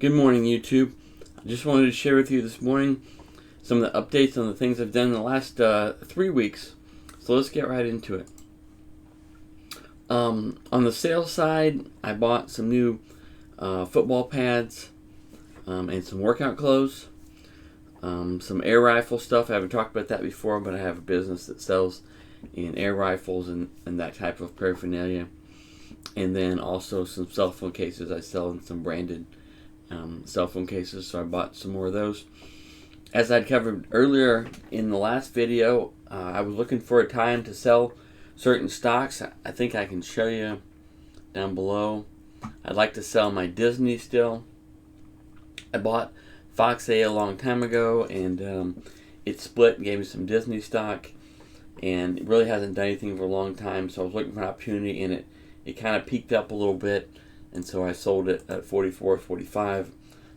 Good morning, YouTube. I just wanted to share with you this morning some of the updates on the things I've done in the last 3 weeks. So let's get right into it. On the sales side, I bought some new football pads and some workout clothes, some air rifle stuff. I haven't talked about that before, but I have a business that sells in air rifles and that type of paraphernalia. And then also some cell phone cases. I sell in some branded cell phone cases, so I bought some more of those. As I'd covered earlier in the last video, I was looking for a time to sell certain stocks. I think I can show you down below. I'd like to sell my Disney still. I bought Fox A long time ago, and it split and gave me some Disney stock, and it really hasn't done anything for a long time, so I was looking for an opportunity, and it kind of peaked up a little bit, and so I sold it at 44, 45.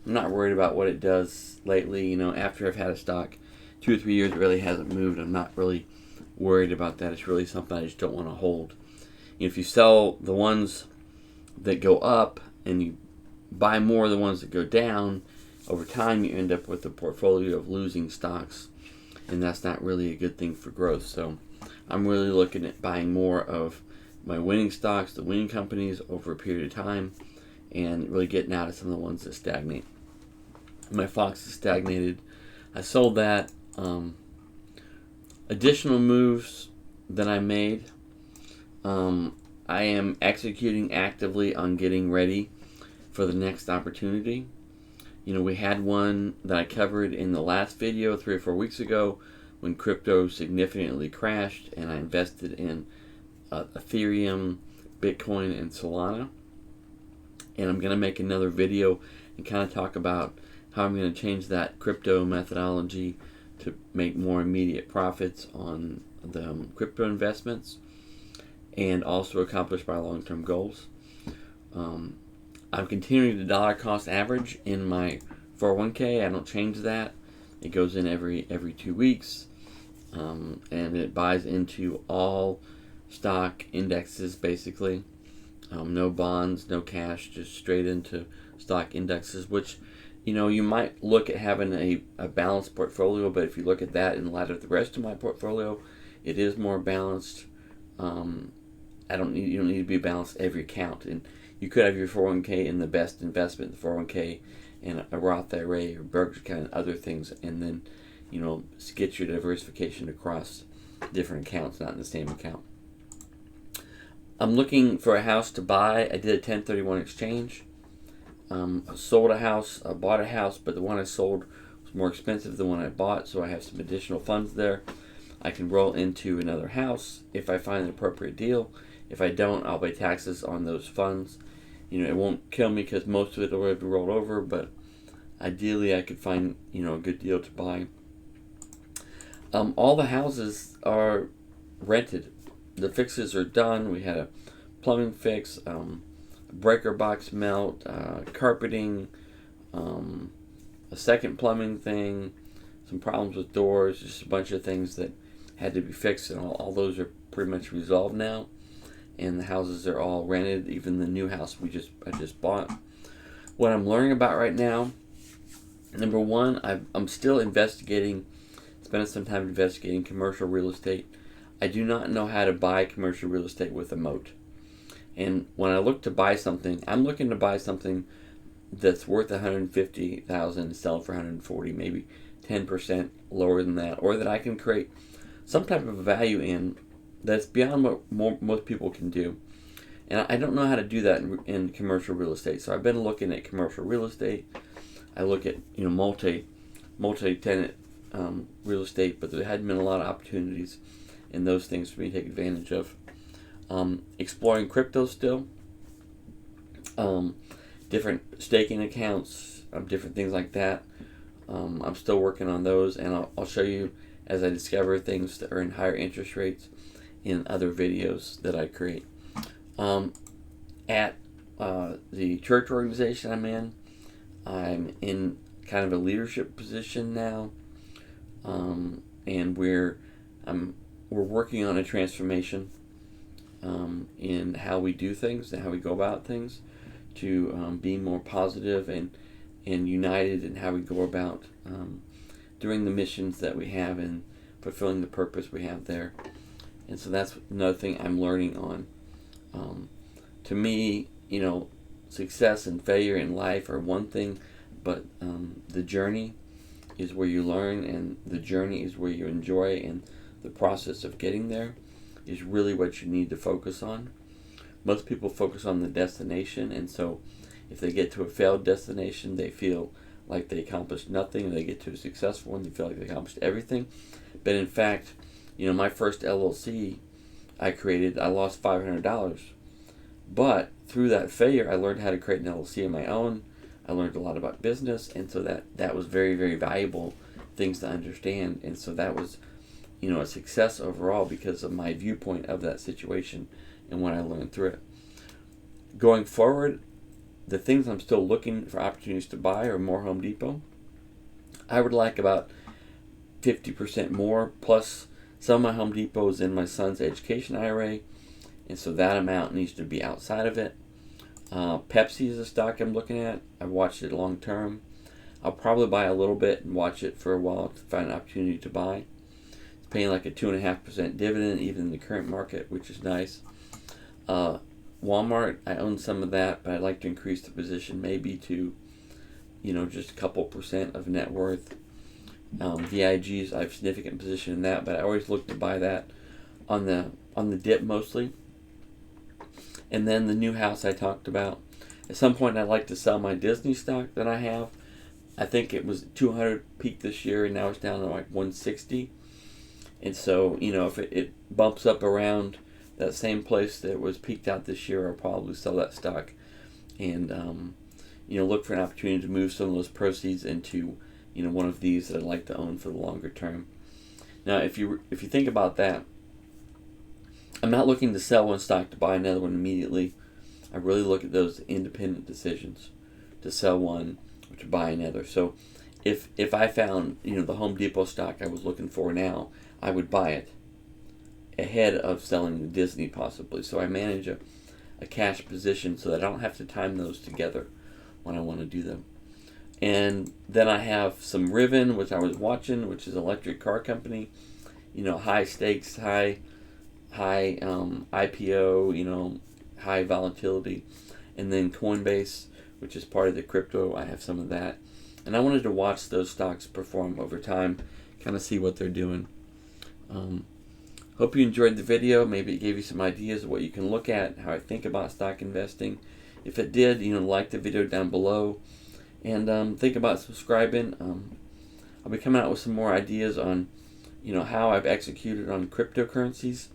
I'm not worried about what it does lately. You know, after I've had a stock 2 or 3 years, it really hasn't moved. I'm not really worried about that. It's really something I just don't want to hold. If you sell the ones that go up and you buy more of the ones that go down, over time you end up with a portfolio of losing stocks, and that's not really a good thing for growth. So I'm really looking at buying more of my winning stocks, the winning companies, over a period of time, and really getting out of some of the ones that stagnate. My Fox is stagnated. I sold that. Additional moves that I made. I am executing actively on getting ready for the next opportunity. You know, we had one that I covered in the last video 3 or 4 weeks ago when crypto significantly crashed, and I invested in Ethereum, Bitcoin, and Solana. And I'm going to make another video and kind of talk about how I'm going to change that crypto methodology to make more immediate profits on the crypto investments and also accomplish my long-term goals. I'm continuing the dollar cost average in my 401k. I don't change that. It goes in every 2 weeks, and it buys into all stock indexes basically. No bonds, no cash, just straight into stock indexes, which, you know, you might look at having a balanced portfolio, but if you look at that in light of the rest of my portfolio, it is more balanced. You don't need to be balanced every account, and you could have your 401k in the best investment, the 401k, and a Roth IRA or Berkshire kind of other things, and then, you know, get your diversification across different accounts, not in the same account. I'm looking for a house to buy. I did a 1031 exchange. I sold a house, I bought a house, but the one I sold was more expensive than the one I bought, so I have some additional funds there. I can roll into another house if I find an appropriate deal. If I don't, I'll pay taxes on those funds. You know, it won't kill me because most of it will be rolled over, but ideally I could find, you know, a good deal to buy. All the houses are rented. The fixes are done. We had a plumbing fix, breaker box melt, carpeting, a second plumbing thing, some problems with doors, just a bunch of things that had to be fixed, and all those are pretty much resolved now. And the houses are all rented, even the new house I just bought. What I'm learning about right now, number one, I'm still spending some time investigating commercial real estate. I do not know how to buy commercial real estate with a moat. And when I look to buy something, I'm looking to buy something that's worth $150,000 and sell for $140,000, maybe 10% lower than that, or that I can create some type of value in that's beyond what most people can do. And I don't know how to do that in commercial real estate. So I've been looking at commercial real estate. I look at, you know, multi-tenant real estate, but there hadn't been a lot of opportunities in those things for me to take advantage of. Exploring crypto still, different staking accounts, different things like that. I'm still working on those, and I'll show you as I discover things that are in higher interest rates in other videos that I create. At the church organization I'm in kind of a leadership position now, and we're working on a transformation in how we do things and how we go about things to be more positive and and united in how we go about doing the missions that we have and fulfilling the purpose we have there. And so that's another thing I'm learning on. To me, success and failure in life are one thing, but the journey is where you learn, and the journey is where you enjoy, and the process of getting there is really what you need to focus on. Most people focus on the destination, and so if they get to a failed destination, they feel like they accomplished nothing, and they get to a successful one, they feel like they accomplished everything. But in fact, my first LLC I created, I lost $500. But through that failure, I learned how to create an LLC on my own. I learned a lot about business, and so that was very, very valuable things to understand. And so that was, a success overall because of my viewpoint of that situation and what I learned through it. Going forward, the things I'm still looking for opportunities to buy are more Home Depot. I would like about 50% more, plus some of my Home Depot is in my son's education IRA, and so that amount needs to be outside of it. Pepsi is a stock I'm looking at. I've watched it long term. I'll probably buy a little bit and watch it for a while to find an opportunity to buy. It's paying like a 2.5% dividend even in the current market, which is nice. Walmart, I own some of that, but I'd like to increase the position maybe to, just a couple percent of net worth. VIGs, I have a significant position in that, but I always look to buy that on the dip mostly. And then the new house I talked about. At some point, I'd like to sell my Disney stock that I have. I think it was 200 peaked this year, and now it's down to like 160. And so, if it bumps up around that same place that was peaked out this year, I'll probably sell that stock and, look for an opportunity to move some of those proceeds into, one of these that I'd like to own for the longer term. Now, if you think about that, I'm not looking to sell one stock to buy another one immediately. I really look at those independent decisions to sell one or to buy another. So if I found, the Home Depot stock I was looking for now, I would buy it ahead of selling the Disney possibly. So I manage a cash position so that I don't have to time those together when I want to do them. And then I have some Rivian, which I was watching, which is an electric car company. High stakes, high IPO, high volatility. And then Coinbase, which is part of the crypto, I have some of that. And I wanted to watch those stocks perform over time, kind of see what they're doing. Hope you enjoyed the video. Maybe it gave you some ideas of what you can look at, how I think about stock investing. If it did, like the video down below. And think about subscribing. I'll be coming out with some more ideas on, how I've executed on cryptocurrencies.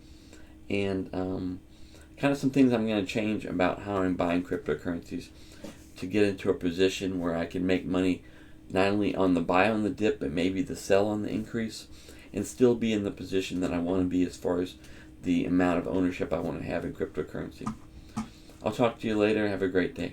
And kind of some things I'm going to change about how I'm buying cryptocurrencies to get into a position where I can make money not only on the buy on the dip, but maybe the sell on the increase, and still be in the position that I want to be as far as the amount of ownership I want to have in cryptocurrency. I'll talk to you later. Have a great day.